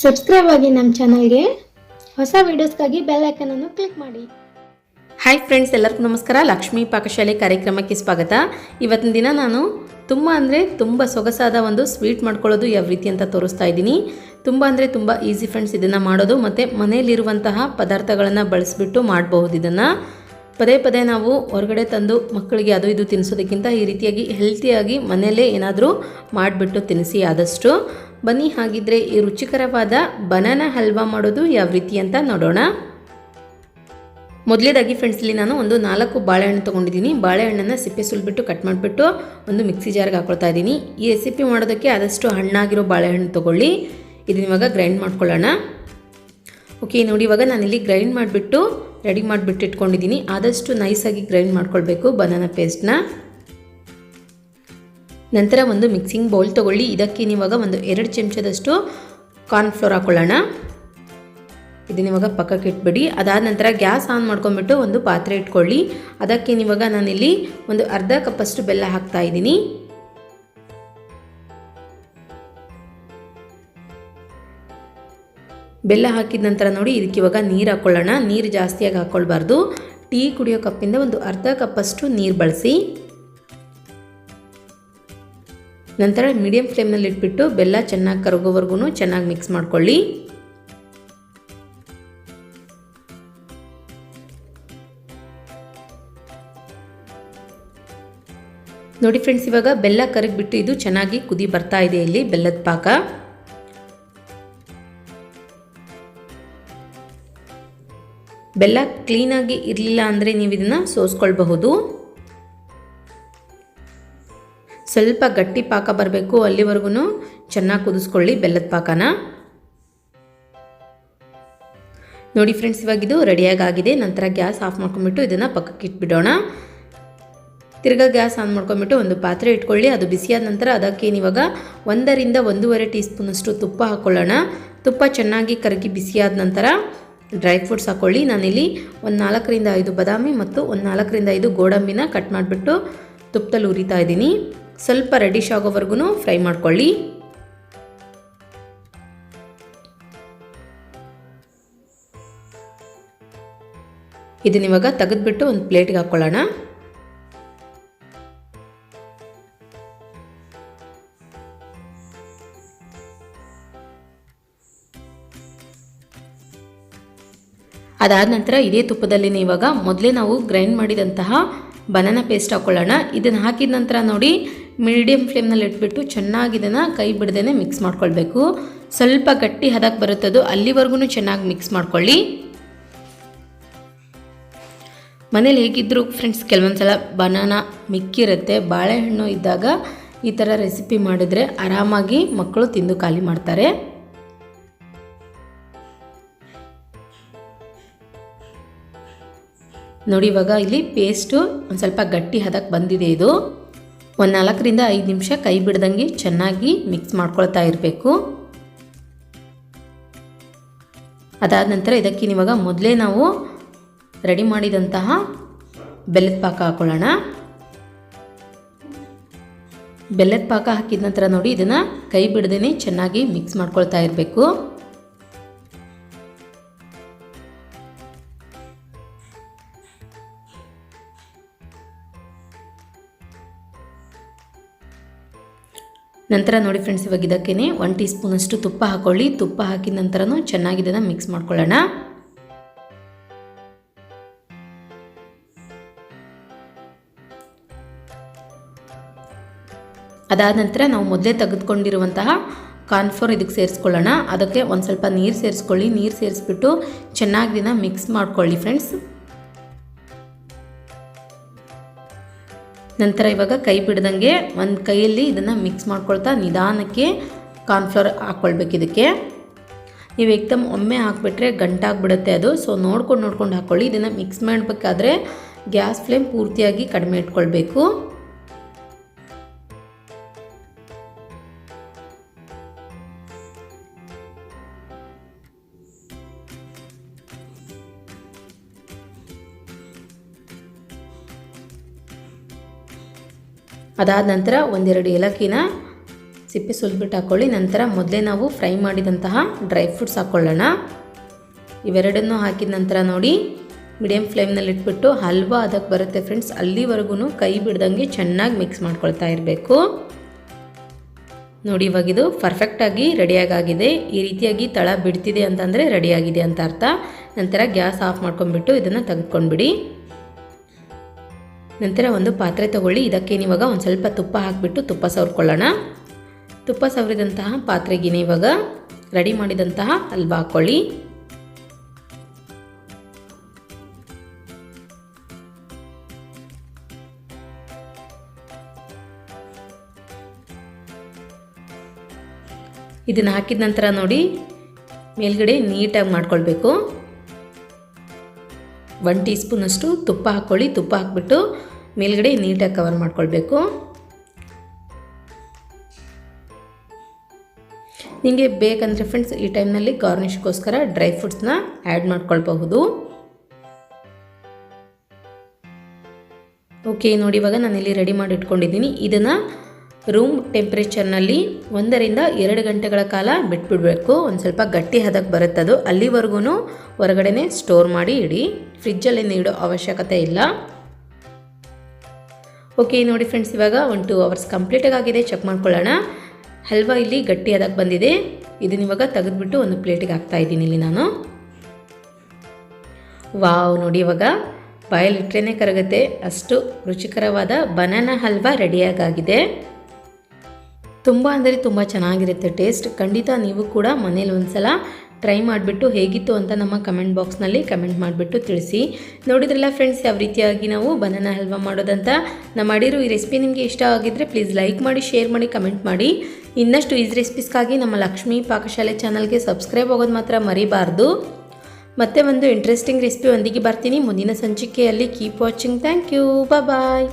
Subscribe ಆಗಿ ನಮ್ಮ ಚಾನಲ್ಗೆ. ಹೊಸ ವಿಡಿಯೋಸ್ಗಾಗಿ ಬೆಲ್ ಐಕನ್ ಅನ್ನು ಕ್ಲಿಕ್ ಮಾಡಿ. ಹಾಯ್ ಫ್ರೆಂಡ್ಸ್, ಎಲ್ಲರಿಗೂ ನಮಸ್ಕಾರ. ಲಕ್ಷ್ಮಿ ಪಾಕಶಾಲೆ ಕಾರ್ಯಕ್ರಮಕ್ಕೆ ಸ್ವಾಗತ. ಇವತ್ತಿನ ದಿನ ನಾನು ತುಂಬ ಸೊಗಸಾದ ಒಂದು ಸ್ವೀಟ್ ಮಾಡ್ಕೊಳ್ಳೋದು ಯಾವ ರೀತಿ ಅಂತ ತೋರಿಸ್ತಾ ಇದ್ದೀನಿ. ತುಂಬ ಈಸಿ ಫ್ರೆಂಡ್ಸ್ ಇದನ್ನು ಮಾಡೋದು, ಮತ್ತು ಮನೆಯಲ್ಲಿರುವಂತಹ ಪದಾರ್ಥಗಳನ್ನು ಬಳಸಿಬಿಟ್ಟು ಮಾಡಬಹುದು. ಇದನ್ನು ಪದೇ ನಾವು ಹೊರಗಡೆ ತಂದು ಮಕ್ಕಳಿಗೆ ಅದು ಇದು ತಿನ್ನಿಸೋದಕ್ಕಿಂತ ಈ ರೀತಿಯಾಗಿ ಹೆಲ್ತಿಯಾಗಿ ಮನೆಯಲ್ಲೇ ಏನಾದರೂ ಮಾಡಿಬಿಟ್ಟು ತಿನ್ನಿಸಿ ಆದಷ್ಟು. ಬನ್ನಿ ಹಾಗಿದ್ರೆ ಈ ರುಚಿಕರವಾದ ಬನಾನಾ ಹಲ್ವಾ ಮಾಡೋದು ಯಾವ ರೀತಿ ಅಂತ ನೋಡೋಣ. ಮೊದಲೇದಾಗಿ ಫ್ರೆಂಡ್ಸ್, ಇಲ್ಲಿ ನಾನು ಒಂದು 4 ಬಾಳೆಹಣ್ಣು ತೊಗೊಂಡಿದ್ದೀನಿ. ಬಾಳೆಹಣ್ಣನ್ನು ಸಿಪ್ಪೆ ಸುಲಿಬಿಟ್ಟು ಕಟ್ ಮಾಡಿಬಿಟ್ಟು ಒಂದು ಮಿಕ್ಸಿ ಜಾರ್ಗೆ ಹಾಕೊಳ್ತಾ ಇದ್ದೀನಿ. ಈ ರೆಸಿಪಿ ಮಾಡೋದಕ್ಕೆ ಆದಷ್ಟು ಹಣ್ಣಾಗಿರೋ ಬಾಳೆಹಣ್ಣು ತೊಗೊಳ್ಳಿ. ಇದನ್ನ ಇವಾಗ ಗ್ರೈಂಡ್ ಮಾಡ್ಕೊಳ್ಳೋಣ. ಓಕೆ, ನೋಡಿ ಇವಾಗ ನಾನಿಲ್ಲಿ ಗ್ರೈಂಡ್ ಮಾಡಿಬಿಟ್ಟು ರೆಡಿ ಮಾಡಿಬಿಟ್ಟು ಇಟ್ಕೊಂಡಿದ್ದೀನಿ. ಆದಷ್ಟು ನೈಸಾಗಿ ಗ್ರೈಂಡ್ ಮಾಡ್ಕೊಳ್ಬೇಕು ಬನಾನಾ ಪೇಸ್ಟ್ನ. ನಂತರ ಒಂದು ಮಿಕ್ಸಿಂಗ್ ಬೌಲ್ ತೊಗೊಳ್ಳಿ. ಇದಕ್ಕೆ ನೀವಾಗ ಒಂದು 2 ಚಮಚದಷ್ಟು ಕಾರ್ನ್ಫ್ಲೋರ್ ಹಾಕ್ಕೊಳ್ಳೋಣ. ಇದನ್ನ ಇವಾಗ ಪಕ್ಕಕ್ಕೆ ಇಟ್ಬಿಡಿ. ಅದಾದ ನಂತರ ಗ್ಯಾಸ್ ಆನ್ ಮಾಡ್ಕೊಂಡ್ಬಿಟ್ಟು ಒಂದು ಪಾತ್ರೆ ಇಟ್ಕೊಳ್ಳಿ. ಅದಕ್ಕೆ ನೀವಾಗ ನಾನಿಲ್ಲಿ ಒಂದು ಅರ್ಧ ಕಪ್ಪಷ್ಟು ಬೆಲ್ಲ ಹಾಕ್ತಾ ಇದ್ದೀನಿ. ಬೆಲ್ಲ ಹಾಕಿದ ನಂತರ ನೋಡಿ ಇದಕ್ಕೆ ಇವಾಗ ನೀರು ಹಾಕ್ಕೊಳ್ಳೋಣ. ನೀರು ಜಾಸ್ತಿಯಾಗಿ ಹಾಕ್ಕೊಳ್ಬಾರ್ದು. ಟೀ ಕುಡಿಯೋ ಕಪ್ಪಿಂದ ಒಂದು ಅರ್ಧ ಕಪ್ಪಷ್ಟು ನೀರು ಬಳಸಿ. ನಂತರ ಮೀಡಿಯಂ ಫ್ಲೇಮ್ನಲ್ಲಿ ಇಟ್ಬಿಟ್ಟು ಬೆಲ್ಲ ಚೆನ್ನಾಗಿ ಕರಗೋವರೆಗೂ ಚೆನ್ನಾಗಿ ಮಿಕ್ಸ್ ಮಾಡ್ಕೊಳ್ಳಿ. ನೋಡಿ ಫ್ರೆಂಡ್ಸ್, ಇವಾಗ ಬೆಲ್ಲ ಕರಗಿಬಿಟ್ಟು ಇದು ಚೆನ್ನಾಗಿ ಕುದಿ ಬರ್ತಾ ಇದೆ. ಇಲ್ಲಿ ಬೆಲ್ಲದ ಪಾಕ. ಬೆಲ್ಲ ಕ್ಲೀನಾಗಿ ಇರಲಿಲ್ಲ ಅಂದರೆ ನೀವು ಇದನ್ನು ಸೋಸ್ಕೊಳ್ಬಹುದು. ಸ್ವಲ್ಪ ಗಟ್ಟಿ ಪಾಕ ಬರಬೇಕು, ಅಲ್ಲಿವರೆಗೂ ಚೆನ್ನಾಗಿ ಕುದಿಸ್ಕೊಳ್ಳಿ ಬೆಲ್ಲದ ಪಾಕನ. ನೋಡಿ ಫ್ರೆಂಡ್ಸ್, ಇವಾಗಿದು ರೆಡಿಯಾಗಿದೆ. ನಂತರ ಗ್ಯಾಸ್ ಆಫ್ ಮಾಡ್ಕೊಂಡ್ಬಿಟ್ಟು ಇದನ್ನು ಪಕ್ಕಕ್ಕೆ ಇಟ್ಬಿಡೋಣ. ತಿರ್ಗಾ ಗ್ಯಾಸ್ ಆನ್ ಮಾಡ್ಕೊಂಡ್ಬಿಟ್ಟು ಒಂದು ಪಾತ್ರೆ ಇಟ್ಕೊಳ್ಳಿ. ಅದು ಬಿಸಿಯಾದ ನಂತರ ಅದಕ್ಕೆ ಇವಾಗ 1 ರಿಂದ 1.5 ಟೀ ಸ್ಪೂನಷ್ಟು ತುಪ್ಪ ಹಾಕ್ಕೊಳ್ಳೋಣ. ತುಪ್ಪ ಚೆನ್ನಾಗಿ ಕರಗಿ ಬಿಸಿಯಾದ ನಂತರ ಡ್ರೈ ಫ್ರೂಟ್ಸ್ ಹಾಕ್ಕೊಳ್ಳಿ. ನಾನಿಲ್ಲಿ ಒಂದು 4 ರಿಂದ 5 ಬಾದಾಮಿ ಮತ್ತು ಒಂದು 4 ರಿಂದ 5 ಗೋಡಂಬಿನ ಕಟ್ ಮಾಡಿಬಿಟ್ಟು ತುಪ್ಪದಲ್ಲಿ ಉರಿತಾ ಇದ್ದೀನಿ. ಸ್ವಲ್ಪ ರೆಡಿಶ್ ಆಗೋವರೆಗೂ ಫ್ರೈ ಮಾಡ್ಕೊಳ್ಳಿ. ಇದನ್ನ ಇವಾಗ ತೆಗೆದುಬಿಟ್ಟು ಒಂದು ಪ್ಲೇಟ್ಗೆ ಹಾಕ್ಕೊಳ್ಳೋಣ. ಅದಾದ ನಂತರ ಇದೇ ತುಪ್ಪದಲ್ಲಿ ಇವಾಗ ಮೊದಲೇ ನಾವು ಗ್ರೈಂಡ್ ಮಾಡಿದಂತಹ ಬನಾನಾ ಪೇಸ್ಟ್ ಹಾಕ್ಕೊಳ್ಳೋಣ. ಇದನ್ನು ಹಾಕಿದ ನಂತರ ನೋಡಿ ಮೀಡಿಯಂ ಫ್ಲೇಮ್ನಲ್ಲಿ ಇಟ್ಬಿಟ್ಟು ಚೆನ್ನಾಗಿ ಇದನ್ನು ಕೈ ಬಿಡದೇ ಮಿಕ್ಸ್ ಮಾಡ್ಕೊಳ್ಬೇಕು. ಸ್ವಲ್ಪ ಗಟ್ಟಿ ಹದಕ್ಕೆ ಬರುತ್ತದು, ಅಲ್ಲಿವರೆಗೂ ಚೆನ್ನಾಗಿ ಮಿಕ್ಸ್ ಮಾಡ್ಕೊಳ್ಳಿ. ಮನೇಲಿ ಹೇಗಿದ್ದರೂ ಫ್ರೆಂಡ್ಸ್ ಕೆಲವೊಂದು ಸಲ ಬನಾನಾ ಮಿಕ್ಕಿರುತ್ತೆ. ಬಾಳೆಹಣ್ಣು ಇದ್ದಾಗ ಈ ಥರ ರೆಸಿಪಿ ಮಾಡಿದ್ರೆ ಆರಾಮಾಗಿ ಮಕ್ಕಳು ತಿಂದು ಖಾಲಿ ಮಾಡ್ತಾರೆ. ನೋಡಿ ಇವಾಗ ಇಲ್ಲಿ ಪೇಸ್ಟು ಒಂದು ಸ್ವಲ್ಪ ಗಟ್ಟಿ ಹದಕ್ಕೆ ಬಂದಿದೆ. ಇದು ಒಂದು 4 ರಿಂದ 5 ನಿಮಿಷ ಕೈ ಬಿಡ್ದಂಗೆ ಚೆನ್ನಾಗಿ ಮಿಕ್ಸ್ ಮಾಡ್ಕೊಳ್ತಾ ಇರಬೇಕು. ಅದಾದ ನಂತರ ಇದಕ್ಕೆ ಇವಾಗ ಮೊದಲೇ ನಾವು ರೆಡಿ ಮಾಡಿದಂತಹ ಬೆಲ್ಲದ ಪಾಕ ಹಾಕ್ಕೊಳ್ಳೋಣ. ಬೆಲ್ಲದ ಪಾಕ ಹಾಕಿದ ನಂತರ ನೋಡಿ ಇದನ್ನು ಕೈ ಬಿಡದೇ ಚೆನ್ನಾಗಿ ಮಿಕ್ಸ್ ಮಾಡ್ಕೊಳ್ತಾ ಇರಬೇಕು. ನಂತರ ನೋಡಿ ಫ್ರೆಂಡ್ಸ್, ಇವಾಗ ಇದಕ್ಕೇ 1 ಟೀ ಸ್ಪೂನಷ್ಟು ತುಪ್ಪ ಹಾಕ್ಕೊಳ್ಳಿ. ತುಪ್ಪ ಹಾಕಿದ ನಂತರನೂ ಚೆನ್ನಾಗಿ ಇದನ್ನು ಮಿಕ್ಸ್ ಮಾಡ್ಕೊಳ್ಳೋಣ. ಅದಾದ ನಂತರ ನಾವು ಮೊದಲೇ ತೆಗೆದುಕೊಂಡಿರುವಂತಹ ಕಾರ್ನ್ಫ್ಲೋರ್ ಇದಕ್ಕೆ ಸೇರಿಸ್ಕೊಳ್ಳೋಣ. ಅದಕ್ಕೆ ಒಂದು ಸ್ವಲ್ಪ ನೀರು ಸೇರಿಸ್ಕೊಳ್ಳಿ. ನೀರು ಸೇರಿಸ್ಬಿಟ್ಟು ಚೆನ್ನಾಗಿ ಇದನ್ನು ಮಿಕ್ಸ್ ಮಾಡ್ಕೊಳ್ಳಿ ಫ್ರೆಂಡ್ಸ್. ನಂತರ ಇವಾಗ ಕೈ ಬಿಡ್ದಂಗೆ ಒಂದು ಕೈಯಲ್ಲಿ ಇದನ್ನು ಮಿಕ್ಸ್ ಮಾಡ್ಕೊಳ್ತಾ ನಿಧಾನಕ್ಕೆ ಕಾರ್ನ್ಫ್ಲೋರ್ ಹಾಕ್ಕೊಳ್ಬೇಕು. ಇದಕ್ಕೆ ನೀವು ಏಕ್ದಮ್ ಒಮ್ಮೆ ಹಾಕ್ಬಿಟ್ರೆ ಗಂಟಾಗ್ಬಿಡುತ್ತೆ ಅದು. ಸೊ ನೋಡ್ಕೊಂಡು ಹಾಕ್ಕೊಳ್ಳಿ. ಇದನ್ನು ಮಿಕ್ಸ್ ಮಾಡಬೇಕಾದ್ರೆ ಗ್ಯಾಸ್ ಫ್ಲೇಮ್ ಪೂರ್ತಿಯಾಗಿ ಕಡಿಮೆ ಇಟ್ಕೊಳ್ಬೇಕು. ಅದಾದ ನಂತರ 1-2 ಏಲಕ್ಕಿನ ಸಿಪ್ಪೆ ಸುಲಿದ್ಬಿಟ್ಟು ಹಾಕ್ಕೊಳ್ಳಿ. ನಂತರ ಮೊದಲೇ ನಾವು ಫ್ರೈ ಮಾಡಿದಂತಹ ಡ್ರೈ ಫ್ರೂಟ್ಸ್ ಹಾಕ್ಕೊಳ್ಳೋಣ. ಇವೆರಡನ್ನೂ ಹಾಕಿದ ನಂತರ ನೋಡಿ ಮೀಡಿಯಮ್ ಫ್ಲೇಮ್ನಲ್ಲಿ ಇಟ್ಬಿಟ್ಟು ಹಲ್ವಾ ಅದಕ್ಕೆ ಬರುತ್ತೆ ಫ್ರೆಂಡ್ಸ್, ಅಲ್ಲಿವರೆಗೂ ಕೈ ಬಿಡ್ದಂಗೆ ಚೆನ್ನಾಗಿ ಮಿಕ್ಸ್ ಮಾಡ್ಕೊಳ್ತಾ ಇರಬೇಕು. ನೋಡಿ ಇವಾಗಿದು ಪರ್ಫೆಕ್ಟಾಗಿ ರೆಡಿಯಾಗಿದೆ. ಈ ರೀತಿಯಾಗಿ ತಳ ಬಿಡ್ತಿದೆ ಅಂತಂದರೆ ರೆಡಿಯಾಗಿದೆ ಅಂತ ಅರ್ಥ. ನಂತರ ಗ್ಯಾಸ್ ಆಫ್ ಮಾಡ್ಕೊಂಡ್ಬಿಟ್ಟು ಇದನ್ನು ತೆಗೆದುಕೊಂಡ್ಬಿಡಿ. ನಂತರ ಒಂದು ಪಾತ್ರೆ ತಗೊಳ್ಳಿ. ಇದಕ್ಕೆ ಇವಾಗ ಒಂದು ಸ್ವಲ್ಪ ತುಪ್ಪ ಹಾಕಿಬಿಟ್ಟು ತುಪ್ಪ ಸವರ್ಕೊಳ್ಳೋಣ. ತುಪ್ಪ ಸವರಿದಂತಹ ಪಾತ್ರೆಗೆ ಇವಾಗ ರೆಡಿ ಮಾಡಿದಂತಹ ಹಲ್ವಾ ಹಾಕ್ಕೊಳ್ಳಿ. ಇದನ್ನು ಹಾಕಿದ ನಂತರ ನೋಡಿ ಮೇಲ್ಗಡೆ ನೀಟಾಗಿ ಮಾಡ್ಕೊಳ್ಬೇಕು. 1 ಟೀ ಸ್ಪೂನಷ್ಟು ತುಪ್ಪ ಹಾಕ್ಕೊಳ್ಳಿ. ತುಪ್ಪ ಹಾಕ್ಬಿಟ್ಟು ಮೇಲ್ಗಡೆ ನೀಟಾಗಿ ಕವರ್ ಮಾಡ್ಕೊಳ್ಬೇಕು. ನಿಮಗೆ ಬೇಕಂದರೆ ಫ್ರೆಂಡ್ಸ್ ಈ ಟೈಮ್ನಲ್ಲಿ ಗಾರ್ನಿಷ್ಗೋಸ್ಕರ ಡ್ರೈ ಫ್ರೂಟ್ಸ್ನ ಆ್ಯಡ್ ಮಾಡ್ಕೊಳ್ಬಹುದು. ಓಕೆ ನೋಡಿ ಇವಾಗ ನಾನಿಲ್ಲಿ ರೆಡಿ ಮಾಡಿ ಇಟ್ಕೊಂಡಿದ್ದೀನಿ. ಇದನ್ನು ರೂಮ್ ಟೆಂಪ್ರೇಚರ್ನಲ್ಲಿ 1 ರಿಂದ 2 ಗಂಟೆಗಳ ಕಾಲ ಬಿಟ್ಬಿಡಬೇಕು. ಒಂದು ಸ್ವಲ್ಪ ಗಟ್ಟಿ ಹದಕ್ಕೆ ಬರುತ್ತದು. ಅಲ್ಲಿವರೆಗೂ ಹೊರಗಡೆ ಸ್ಟೋರ್ ಮಾಡಿ ಇಡಿ. ಫ್ರಿಜ್ಜಲ್ಲಿ ಇಡೋ ಅವಶ್ಯಕತೆ ಇಲ್ಲ. ಓಕೆ ನೋಡಿ ಫ್ರೆಂಡ್ಸ್ ಇವಾಗ 1-2 ಅವರ್ಸ್ ಕಂಪ್ಲೀಟಾಗಿ ಆಗಿದೆ. ಚೆಕ್ ಮಾಡ್ಕೊಳ್ಳೋಣ. ಹಲ್ವಾ ಇಲ್ಲಿ ಗಟ್ಟಿ ಹದಕ್ಕೆ ಬಂದಿದೆ. ಇದನ್ನ ಇವಾಗ ತೆಗೆದುಬಿಟ್ಟು ಒಂದು ಪ್ಲೇಟಿಗೆ ಹಾಕ್ತಾ ಇದ್ದೀನಿ ಇಲ್ಲಿ ನಾನು. ವಾವ್ ನೋಡಿ ಇವಾಗ ಬಾಯಲ್ಲಿಟ್ರೇ ಕರಗುತ್ತೆ, ಅಷ್ಟು ರುಚಿಕರವಾದ ಬನಾನಾ ಹಲ್ವಾ ರೆಡಿಯಾಗಿದೆ. ತುಂಬ ಅಂದರೆ ತುಂಬ ಚೆನ್ನಾಗಿರುತ್ತೆ ಟೇಸ್ಟ್. ಖಂಡಿತ ನೀವು ಕೂಡ ಮನೇಲಿ ಒಂದ್ಸಲ ಟ್ರೈ ಮಾಡಿಬಿಟ್ಟು ಹೇಗಿತ್ತು ಅಂತ ನಮ್ಮ ಕಮೆಂಟ್ ಬಾಕ್ಸ್ನಲ್ಲಿ ಕಮೆಂಟ್ ಮಾಡಿಬಿಟ್ಟು ತಿಳಿಸಿ. ನೋಡಿದ್ರಲ್ಲ ಫ್ರೆಂಡ್ಸ್ ಯಾವ ರೀತಿಯಾಗಿ ನಾವು ಬನಾನಾ ಹಲ್ವಾ ಮಾಡೋದಂತ. ನಾನು ಮಾಡಿರೋ ಈ ರೆಸಿಪಿ ನಿಮಗೆ ಇಷ್ಟ ಆಗಿದ್ದರೆ ಪ್ಲೀಸ್ ಲೈಕ್ ಮಾಡಿ, ಶೇರ್ ಮಾಡಿ, ಕಮೆಂಟ್ ಮಾಡಿ. ಇನ್ನಷ್ಟು ಈಸಿ ರೆಸಿಪೀಸ್ಗಾಗಿ ನಮ್ಮ ಲಕ್ಷ್ಮೀ ಪಾಕಶಾಲೆ ಚಾನಲ್ಗೆ ಸಬ್ಸ್ಕ್ರೈಬ್ ಆಗೋದು ಮಾತ್ರ ಮರಿಬಾರ್ದು. ಮತ್ತೆ ಒಂದು ಇಂಟ್ರೆಸ್ಟಿಂಗ್ ರೆಸಿಪಿ ಒಂದಿಗೆ ಬರ್ತೀನಿ ಮುಂದಿನ ಸಂಚಿಕೆಯಲ್ಲಿ. Keep watching. Thank you. Bye.